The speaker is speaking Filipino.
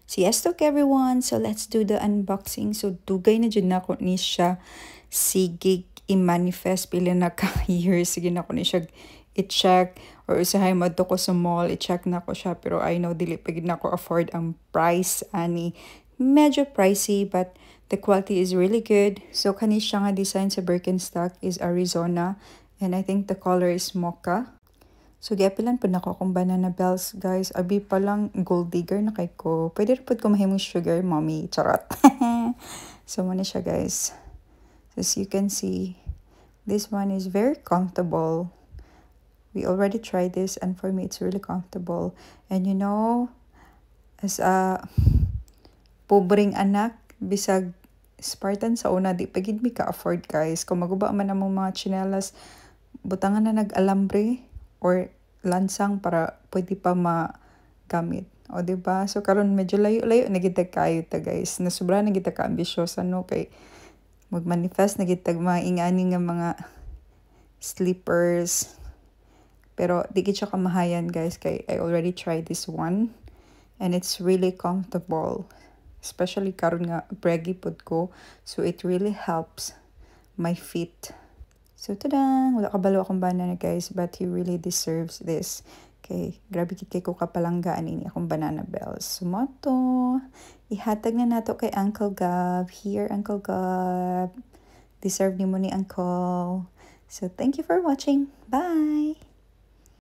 So yes, talk everyone. So let's do the unboxing. So dugay na dyan na ko ni siya. Sige, i-manifest pila na ka-years. Sige na ko ni siya i-check. Or usahay mo ko sa mall, i-check na ko siya. Pero I know, dili pa na ko afford ang price. Ani, medyo pricey, but the quality is really good. So kani siya nga design sa Birkenstock is Arizona. And I think the color is mocha. So, giapilan po na ko kung banana bells, guys. Abi pa lang gold digger na kay ko. Pwede rin po ko mahimong sugar, mommy. Charot. So, muna siya, guys. As you can see, this one is very comfortable. We already tried this, and for me, it's really comfortable. And you know, as a pobreng anak, bisag Spartan sa una, di pagid mi ka-afford, guys. Kung maguba man among mga chinelas, butangan na nag-alambre or lansang para pwede pa magamit. O, diba? So, karon medyo layo-layo na kita kayo ta, guys. Nasubra na kita ka-ambisyosa, no? Kay mag-manifest na kita maingani nga mga slippers. Pero, di kita kamahayan, guys. Kay I already tried this one. And it's really comfortable. Especially karon nga braggy pod ko. So, it really helps my feet. So, tada! Wala kabalo akong banana, guys, but he really deserves this. Okay, grabe kit kay ko kapalanggaan ini akong banana bells. Sumoto! Ihatag na nato kay Uncle Gab. Here, Uncle Gab. Deserve ni mo ni Uncle. So, thank you for watching. Bye!